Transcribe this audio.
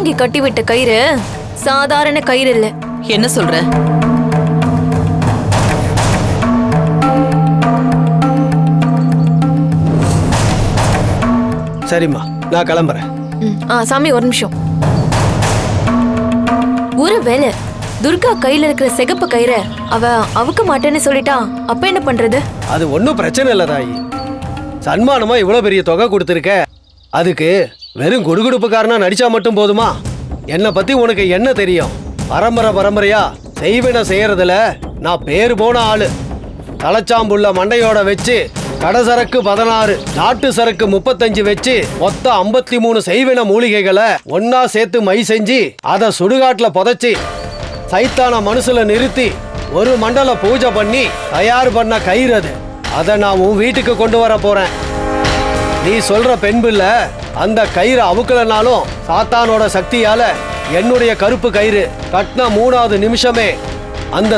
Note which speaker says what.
Speaker 1: வாங்கி கட்டிவிட்ட கயிறு சாதாரண கயிறு இல்ல.
Speaker 2: என்ன சொல்ற?
Speaker 3: சரிம்மா, நான் கிளம்புறேன்.
Speaker 1: சாமி ஒரு நிமிஷம். ஒரு வேலை துர்கா கையில இருக்கிற சிகப்பு கயிறை அவ அவுக்க மாட்டேன்னு சொல்லிட்டா, அப்ப என்ன பண்றது?
Speaker 3: அது ஒன்றும் பிரச்சனை இல்லை தாயி. சன்மானமா இவ்வளவு பெரிய தொகை கொடுத்துருக்க, அதுக்கு வெறும் குடுகுடுப்புக்காரனா நடிச்சா மட்டும் போதுமா? என்னை பத்தி உனக்கு என்ன தெரியும்? பரம்பரையா செய்வினை செய்யறதுல நான் பேரு போன ஆளு. தலைச்சாம்புள்ள மண்டையோட வச்சு கடசரக்கு 16, நாட்டு சரக்கு 35 வச்சு மொத்தம் 53 செய்வின மூலிகைகளை ஒன்னா சேர்த்து மை செஞ்சு அதை சுடுகாட்டுல புதைச்சி சைத்தான மனசுல நிறுத்தி ஒரு மண்டல பூஜை பண்ணி தயார் பண்ண கயிறு அது. அதை நான் உன் வீட்டுக்கு கொண்டு வர போறேன். நீ சொல்ற பெண் பிள்ளை அந்த கயிறு அவுக்கலனாலும் சாத்தானோட சக்தியால என்னுடைய கருப்பு கயிறு கட்டின 3வது நிமிஷமே அந்த